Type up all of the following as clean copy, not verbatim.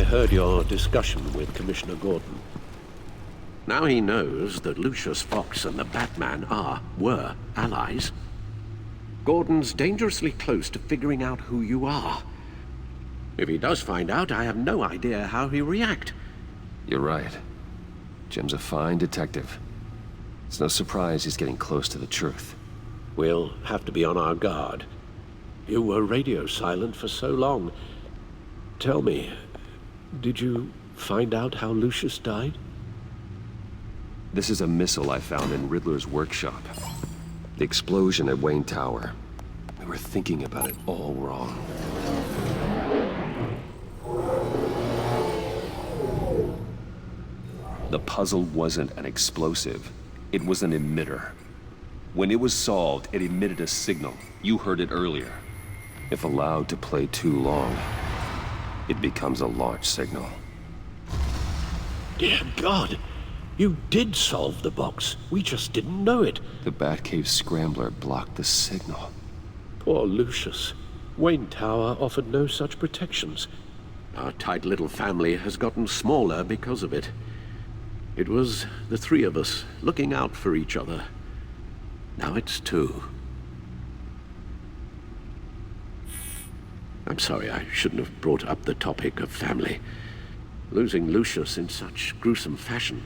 heard your discussion with Commissioner Gordon. Now he knows that Lucius Fox and the Batman were allies. Gordon's dangerously close to figuring out who you are. If he does find out, I have no idea how he'll react. You're right. Jim's a fine detective. It's no surprise he's getting close to the truth. We'll have to be on our guard. You were radio silent for so long. Tell me, did you find out how Lucius died? This is a missile I found in Riddler's workshop. The explosion at Wayne Tower. We were thinking about it all wrong. The puzzle wasn't an explosive. It was an emitter. When it was solved, it emitted a signal. You heard it earlier. If allowed to play too long, it becomes a launch signal. Dear God! You did solve the box. We just didn't know it. The Batcave scrambler blocked the signal. Poor Lucius. Wayne Tower offered no such protections. Our tight little family has gotten smaller because of it. It was the three of us looking out for each other. Now it's two. I'm sorry, I shouldn't have brought up the topic of family. Losing Lucius in such gruesome fashion,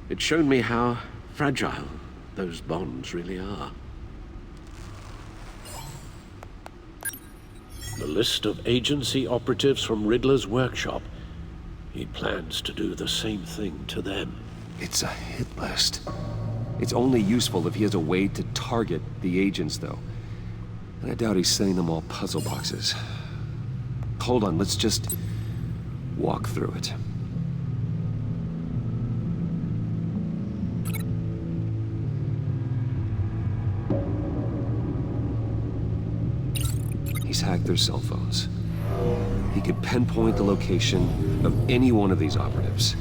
it's shown me how fragile those bonds really are. The list of agency operatives from Riddler's workshop. He plans to do the same thing to them. It's a hit list. It's only useful if he has a way to target the agents, though. And I doubt he's sending them all puzzle boxes. Hold on, let's just walk through it. He's hacked their cell phones. He could pinpoint the location of any one of these operatives.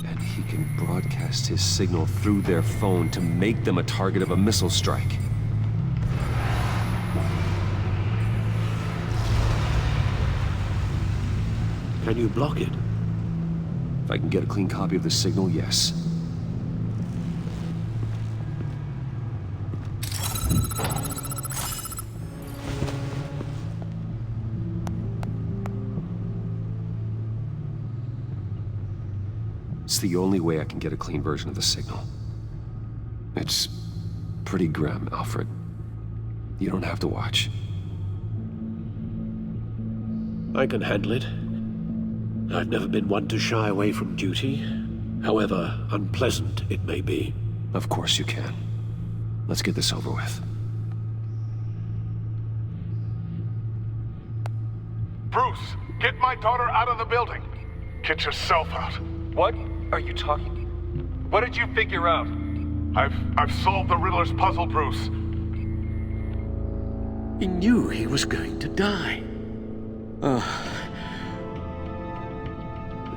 And he can broadcast his signal through their phone to make them a target of a missile strike. Can you block it? If I can get a clean copy of the signal, yes. It's the only way I can get a clean version of the signal. It's pretty grim, Alfred. You don't have to watch. I can handle it. I've never been one to shy away from duty, however unpleasant it may be. Of course you can. Let's get this over with. Bruce, get my daughter out of the building. Get yourself out. What are you talking? What did you figure out? I've solved the Riddler's puzzle, Bruce. He knew he was going to die.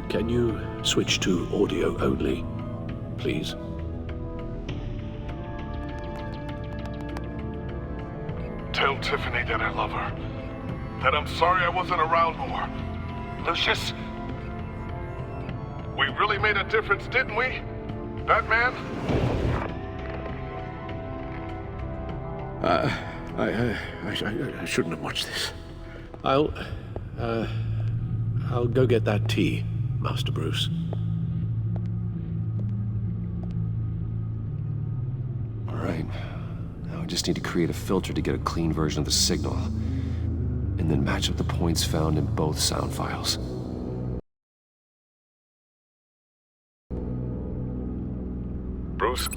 Can you switch to audio only, please? Tell Tiffany that I love her. That I'm sorry I wasn't around more. Lucius? We really made a difference, didn't we? Batman? I shouldn't have watched this. I'll go get that tea, Master Bruce. All right. Now I just need to create a filter to get a clean version of the signal, and then match up the points found in both sound files. Bruce?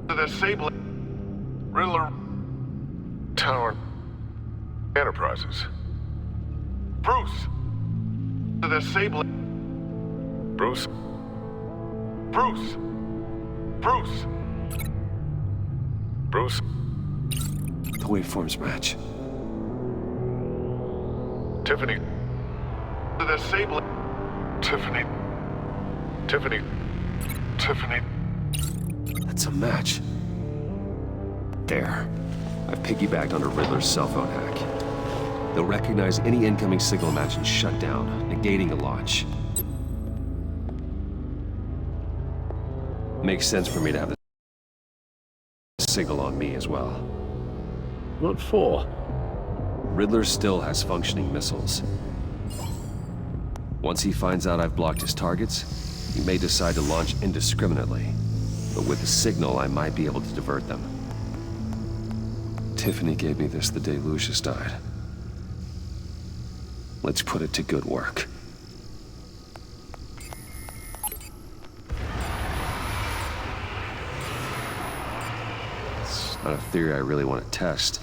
The Sable Riddler Tower Enterprises. Bruce! The Sable Bruce? Bruce! Bruce! Bruce? The waveforms match. Tiffany. The Sable. Tiffany. Tiffany. Tiffany. That's a match. There. I've piggybacked onto Riddler's cell phone hack. They'll recognize any incoming signal match and shut down, negating a launch. Makes sense for me to have the signal on me as well. What for? Riddler still has functioning missiles. Once he finds out I've blocked his targets, he may decide to launch indiscriminately. But with the signal, I might be able to divert them. Tiffany gave me this the day Lucius died. Let's put it to good work. It's not a theory I really want to test.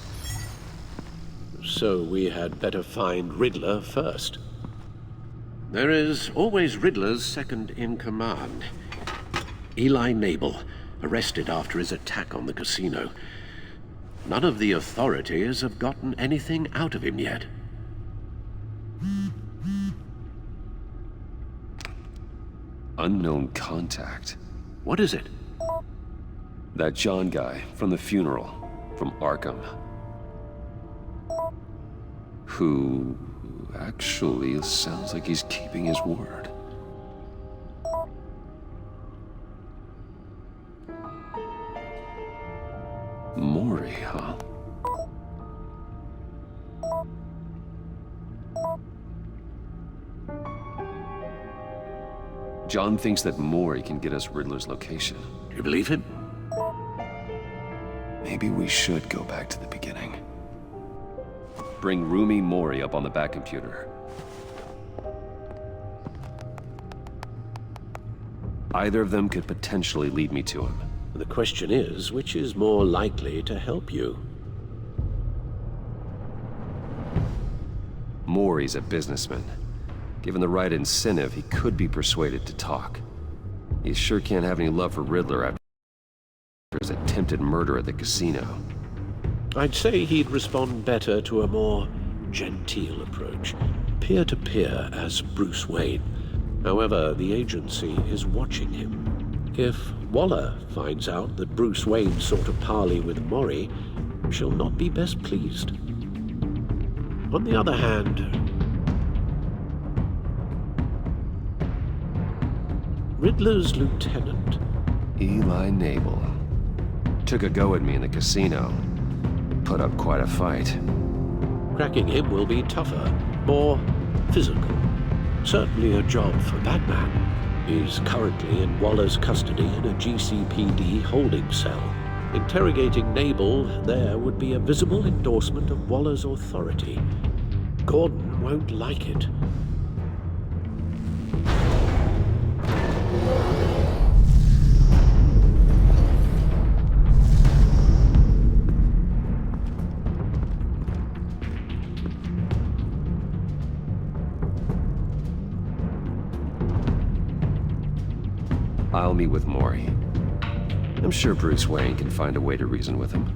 So we had better find Riddler first. There is always Riddler's second in command. Eli Nabel, arrested after his attack on the casino. None of the authorities have gotten anything out of him yet. Unknown contact. What is it? That John guy from the funeral, from Arkham. Who actually sounds like he's keeping his word. Mori, huh? John thinks that Mori can get us Riddler's location. Do you believe him? Maybe we should go back to the beginning. Bring Rumi Mori up on the back computer. Either of them could potentially lead me to him. The question is, which is more likely to help you? Mori's a businessman. Given the right incentive, he could be persuaded to talk. He sure can't have any love for Riddler after his attempted murder at the casino. I'd say he'd respond better to a more genteel approach, peer-to-peer as Bruce Wayne. However, the agency is watching him. If Waller finds out that Bruce Wayne sought a parley with Mori, she'll not be best pleased. On the other hand, Riddler's lieutenant, Eli Nabel, took a go at me in the casino. Put up quite a fight. cracking him will be tougher, more physical. Certainly a job for Batman. He's currently in Waller's custody in a GCPD holding cell. Interrogating Nabel there would be a visible endorsement of Waller's authority. Gordon won't like it. I'll meet with Mori. I'm sure Bruce Wayne can find a way to reason with him.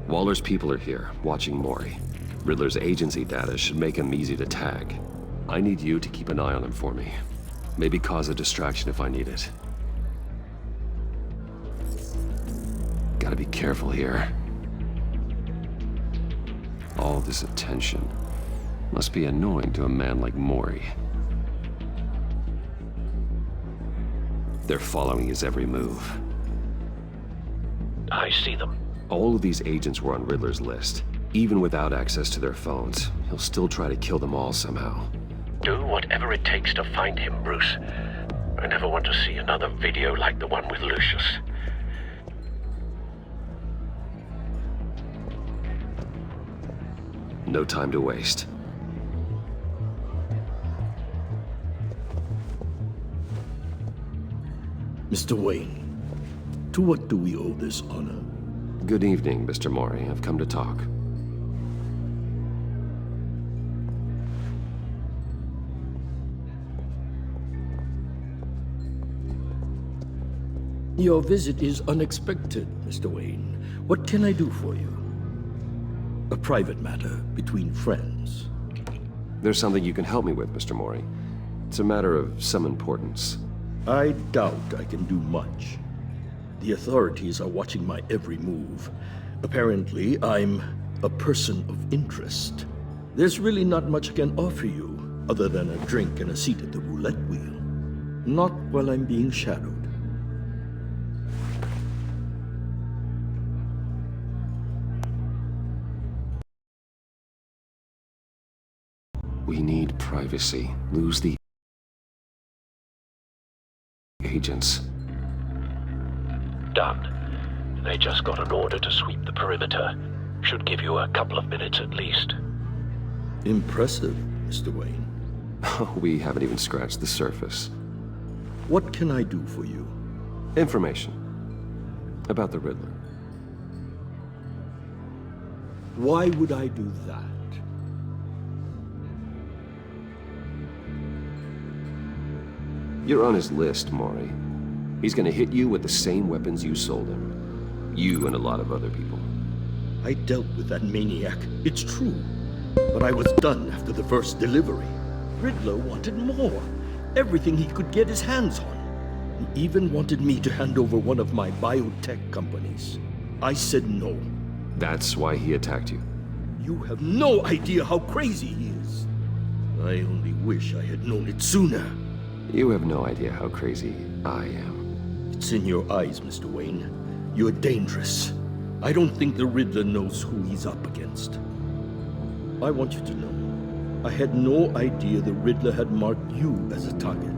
Waller's people are here, watching Mori. Riddler's agency data should make him easy to tag. I need you to keep an eye on him for me. Maybe cause a distraction if I need it. Gotta be careful here. All this attention must be annoying to a man like Mori. They're following his every move. I see them. All of these agents were on Riddler's list. Even without access to their phones, he'll still try to kill them all somehow. Do whatever it takes to find him, Bruce. I never want to see another video like the one with Lucius. No time to waste. Mr. Wayne, to what do we owe this honor? Good evening, Mr. Mori. I've come to talk. Your visit is unexpected, Mr. Wayne. What can I do for you? A private matter between friends. There's something you can help me with, Mr. Mori. It's a matter of some importance. I doubt I can do much. The authorities are watching my every move. Apparently, I'm a person of interest. There's really not much I can offer you, other than a drink and a seat at the roulette wheel. Not while I'm being shadowed. We need privacy. Lose the agents. Done. They just got an order to sweep the perimeter. Should give you a couple of minutes at least. Impressive, Mr. Wayne. We haven't even scratched the surface. What can I do for you? Information. About the Riddler. Why would I do that? You're on his list, Mori. He's gonna hit you with the same weapons you sold him. You and a lot of other people. I dealt with that maniac, it's true. But I was done after the first delivery. Riddler wanted more. Everything he could get his hands on. He even wanted me to hand over one of my biotech companies. I said no. That's why he attacked you. You have no idea how crazy he is. I only wish I had known it sooner. You have no idea how crazy I am. It's in your eyes, Mr. Wayne. You're dangerous. I don't think the Riddler knows who he's up against. I want you to know, I had no idea the Riddler had marked you as a target.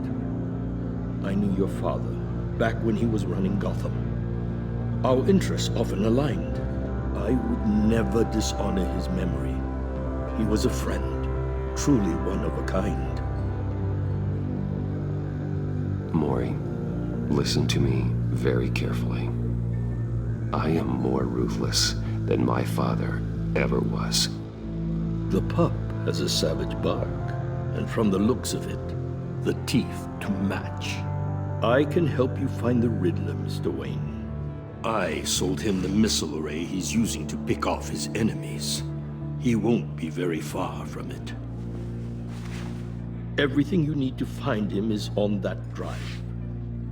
I knew your father, back when he was running Gotham. Our interests often aligned. I would never dishonor his memory. He was a friend, truly one of a kind. Mori, listen to me very carefully. I am more ruthless than my father ever was. The pup has a savage bark, and from the looks of it, the teeth to match. I can help you find the Riddler, Mr. Wayne. I sold him the missile array he's using to pick off his enemies. He won't be very far from it. Everything you need to find him is on that drive.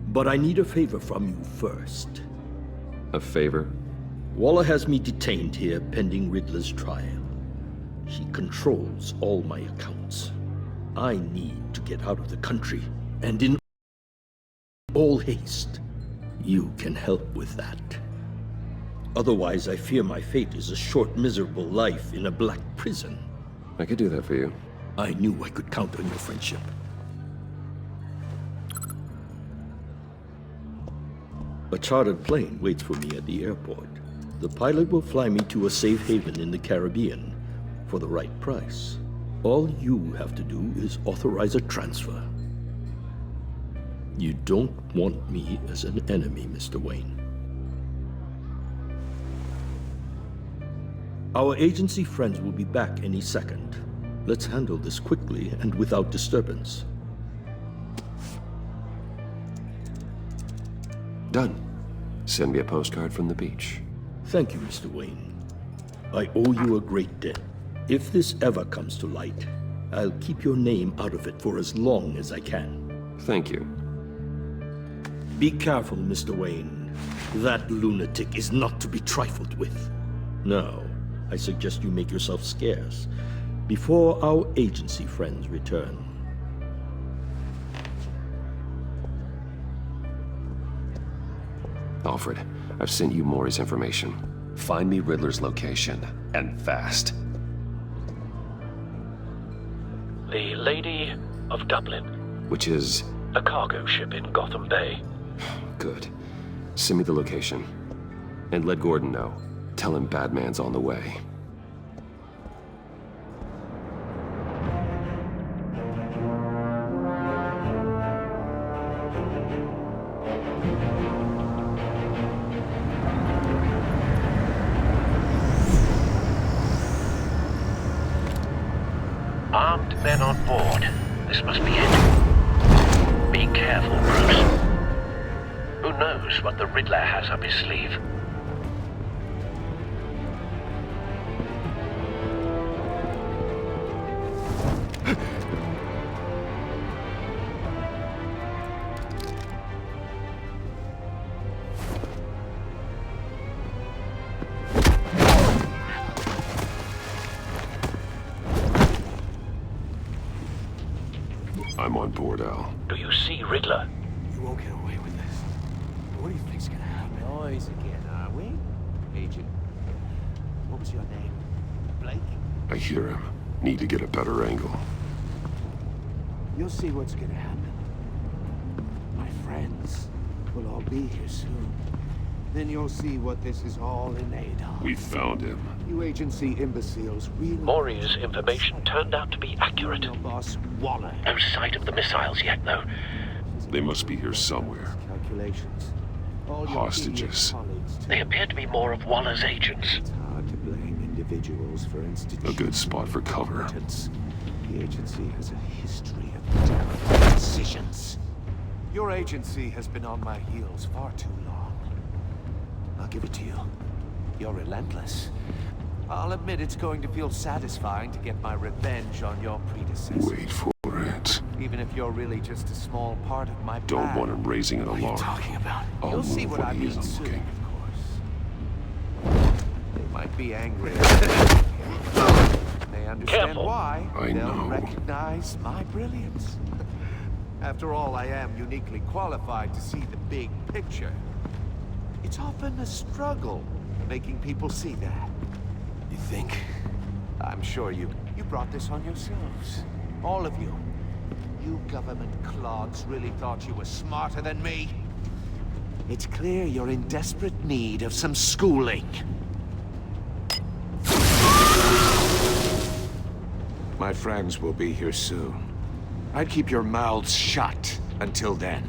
But I need a favor from you first. A favor? Waller has me detained here pending Riddler's trial. He controls all my accounts. I need to get out of the country, and in all haste. You can help with that. Otherwise, I fear my fate is a short, miserable life in a black prison. I could do that for you. I knew I could count on your friendship. A chartered plane waits for me at the airport. The pilot will fly me to a safe haven in the Caribbean for the right price. All you have to do is authorize a transfer. You don't want me as an enemy, Mr. Wayne. Our agency friends will be back any second. Let's handle this quickly and without disturbance. Done. Send me a postcard from the beach. Thank you, Mr. Wayne. I owe you a great debt. If this ever comes to light, I'll keep your name out of it for as long as I can. Thank you. Be careful, Mr. Wayne. That lunatic is not to be trifled with. Now, I suggest you make yourself scarce before our agency friends return. Alfred, I've sent you Mori's information. Find me Riddler's location, and fast. The Lady of Dublin. Which is... A cargo ship in Gotham Bay. Good. Send me the location. And let Gordon know. Tell him Batman's on the way. Armed men on board. This must be it. Be careful, Bruce. Who knows what the Riddler has up his sleeve? I'm on board, Al. Do you see Riddler? You won't get away with this. What do you think's gonna happen? Noise again, are we? Agent, what was your name? Blake? I hear him. Need to get a better angle. You'll see what's gonna happen. My friends will all be here soon. Then you'll see what this is all in aid of. We found him. You agency imbeciles really... Maury's information turned out to be accurate. Your boss, Waller. No sight of the missiles yet, though. They must be here somewhere. Calculations. All your Hostages. idiot colleagues, too. They appear to be more of Waller's agents. It's hard to blame individuals for institutions. A good spot for cover. Competence. The agency has a history of terrible decisions. Your agency has been on my heels far too long. I'll give it to you. You're relentless. I'll admit it's going to feel satisfying to get my revenge on your predecessor. Wait for it. Even if you're really just a small part of my Don't plan. want him raising an What are you alarm. talking about? I'll You'll see move what when I he mean isn't soon, looking. of course. They might be angry. When they understand Careful. why, I they'll know. recognize my brilliance. After all, I am uniquely qualified to see the big picture. It's often a struggle making people see that. You think? I'm sure you brought this on yourselves. All of you. You government clods really thought you were smarter than me? It's clear you're in desperate need of some schooling. My friends will be here soon. I'd keep your mouths shut until then.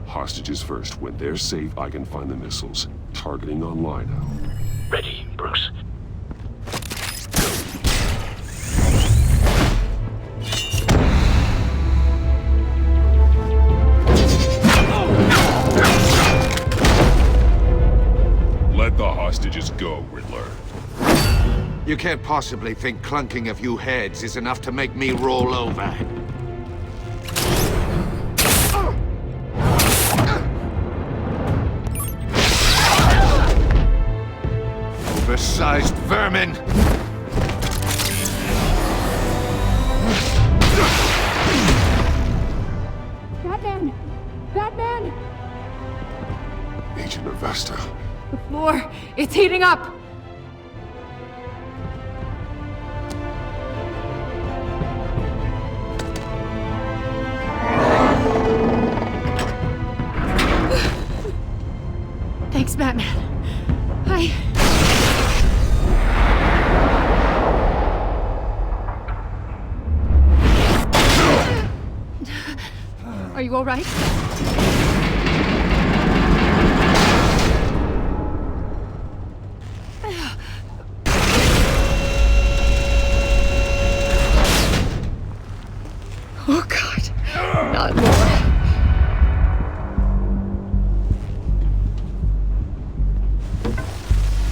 Hostages first. When they're safe, I can find the missiles. Targeting online now. Ready, Bruce. Let the hostages go, Riddler. You can't possibly think clunking a few heads is enough to make me roll over. Oversized vermin! Batman! Batman! Agent Avesta. The floor, it's heating up! Thanks, Batman. Are you all right? Oh, God. Not more.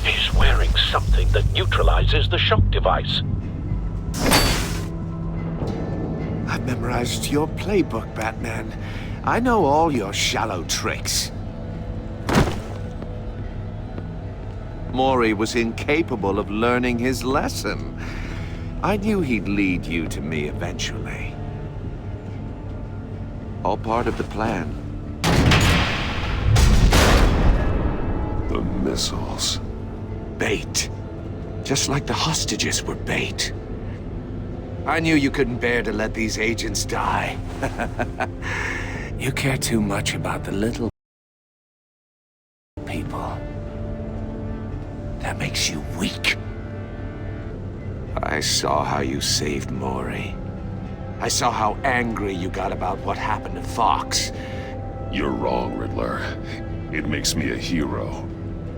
He's wearing something that neutralizes the shock device. I've memorized your playbook, Batman. I know all your shallow tricks. Maury was incapable of learning his lesson. I knew he'd lead you to me eventually. All part of the plan. The missiles. Bait. Just like the hostages were bait. I knew you couldn't bear to let these agents die. You care too much about the little people. That makes you weak. I saw how you saved Maury. I saw how angry you got about what happened to Fox. You're wrong, Riddler. It makes me a hero.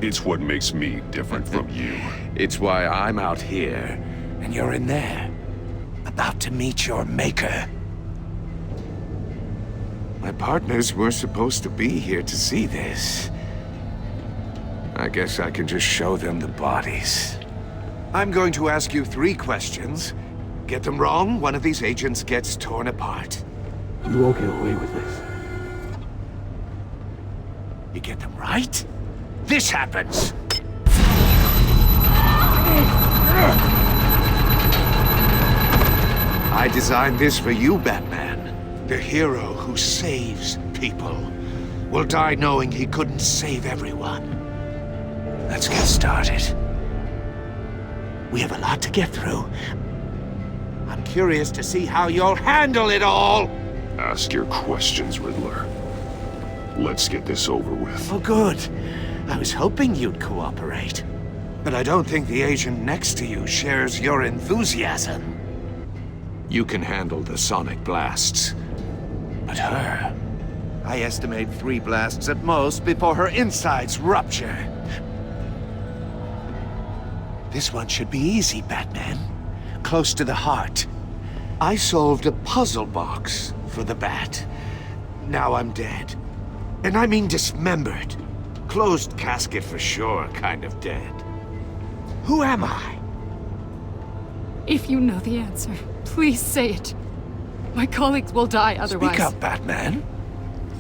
It's what makes me different from you. It's why I'm out here, and you're in there. About to meet your maker. My partners were supposed to be here to see this. I guess I can just show them the bodies. I'm going to ask you 3 questions. Get them wrong, one of these agents gets torn apart. You won't get away with this. You get them right, this happens! I designed this for you, Batman. The hero who saves people will die knowing he couldn't save everyone. Let's get started. We have a lot to get through. I'm curious to see how you'll handle it all! Ask your questions, Riddler. Let's get this over with. Oh, good. I was hoping you'd cooperate. But I don't think the agent next to you shares your enthusiasm. You can handle the sonic blasts. But her... I estimate 3 blasts at most before her insides rupture. This one should be easy, Batman. Close to the heart. I solved a puzzle box for the Bat. Now I'm dead. And I mean dismembered. Closed casket for sure, kind of dead. Who am I? If you know the answer, please say it. My colleagues will die otherwise. Speak up, Batman.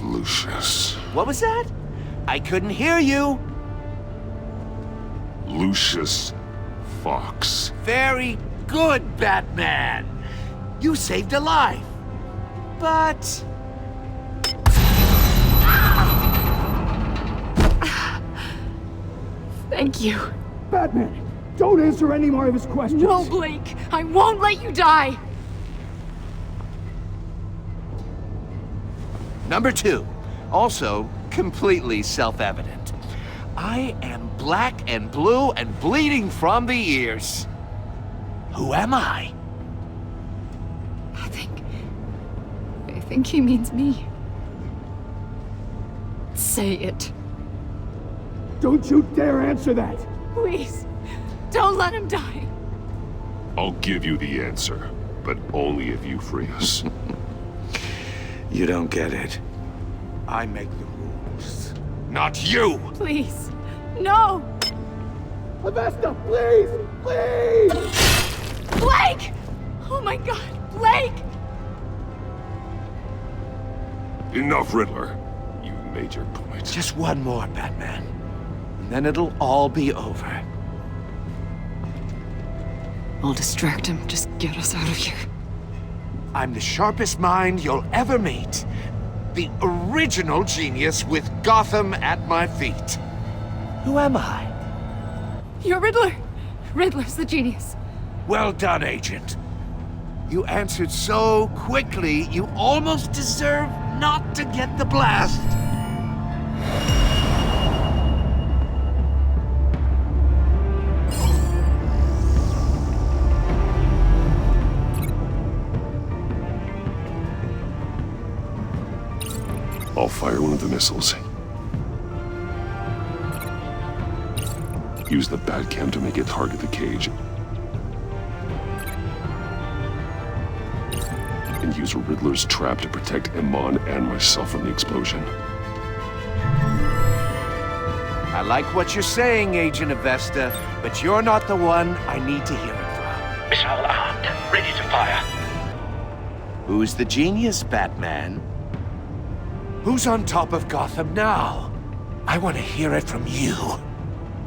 Lucius. What was that? I couldn't hear you. Lucius Fox. Very good, Batman. You saved a life. But... Thank you. Batman, don't answer any more of his questions. No, Blake. I won't let you die. Number 2. Also, completely self-evident. I am black and blue and bleeding from the ears. Who am I? I think he means me. Say it. Don't you dare answer that! Please. Don't let him die. I'll give you the answer, but only if you free us. You don't get it. I make the rules, not you! Please. No. Avesta, please! Please! Blake! Oh my God, Blake! Enough, Riddler. You've made your point. Just one more, Batman. And then it'll all be over. I'll distract him. Just get us out of here. I'm the sharpest mind you'll ever meet. The original genius with Gotham at my feet. Who am I? You're Riddler. Riddler's the genius. Well done, Agent. You answered so quickly, you almost deserve not to get the blast. I'll fire one of the missiles. Use the Batcam to make it target the cage. And use Riddler's trap to protect Iman and myself from the explosion. I like what you're saying, Agent Avesta, but you're not the one I need to hear it from. Missile armed, ready to fire. Who's the genius, Batman? Who's on top of Gotham now? I want to hear it from you.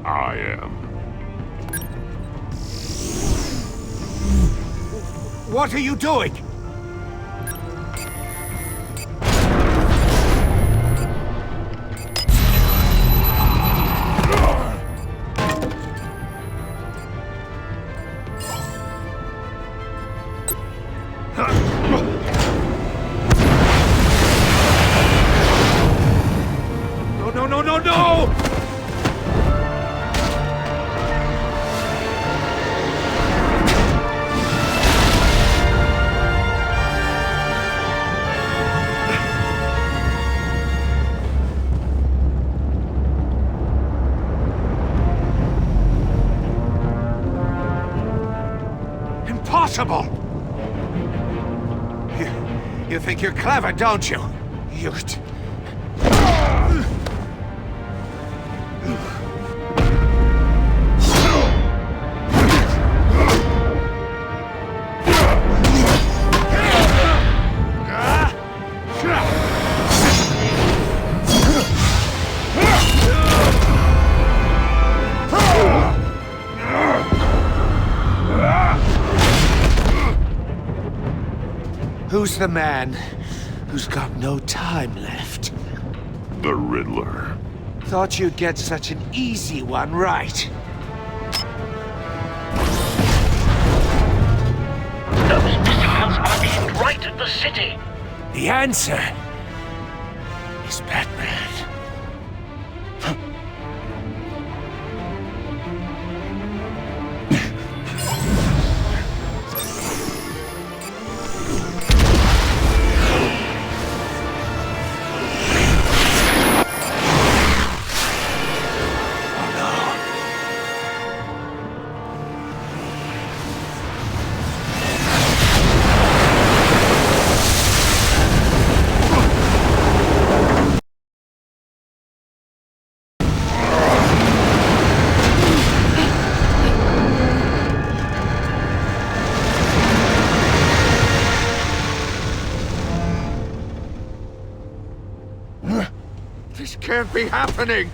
I am. What are you doing? No! Impossible! You think you're clever, don't you? Who's the man who's got no time left? The Riddler. Thought you'd get such an easy one right. Those missiles are aimed right at the city. The answer is Batman. This can't be happening!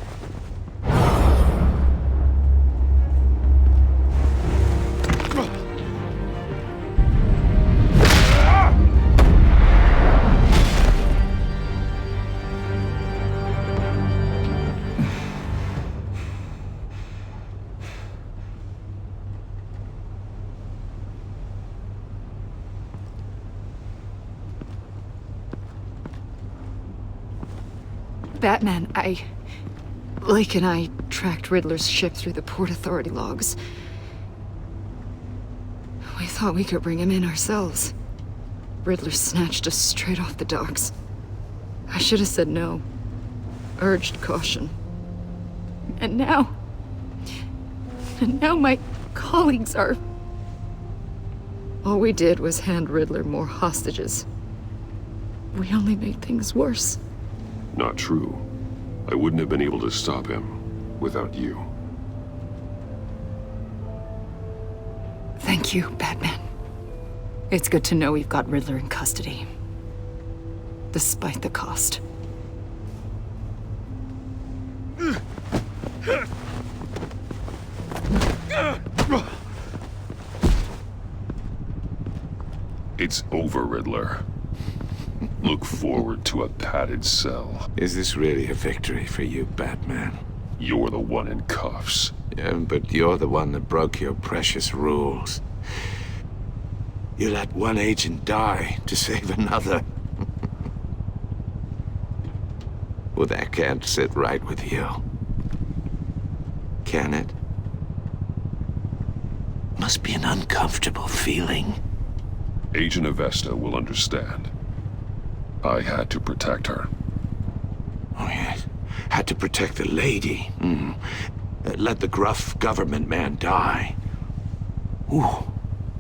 Batman, Blake and I tracked Riddler's ship through the Port Authority logs. We thought we could bring him in ourselves. Riddler snatched us straight off the docks. I should have said no. Urged caution. And now my colleagues are... All we did was hand Riddler more hostages. We only made things worse. Not true. I wouldn't have been able to stop him without you. Thank you, Batman. It's good to know we've got Riddler in custody. Despite the cost. It's over, Riddler. Look forward to a padded cell. Is this really a victory for you, Batman? You're the one in cuffs. Yeah, but you're the one that broke your precious rules. You let one agent die to save another. Well, that can't sit right with you. Can it? Must be an uncomfortable feeling. Agent Avesta will understand. I had to protect her. Oh, yes. Had to protect the lady. Let the gruff government man die. Ooh,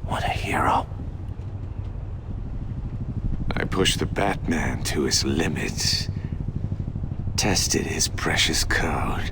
what a hero. I pushed the Batman to his limits. Tested his precious code.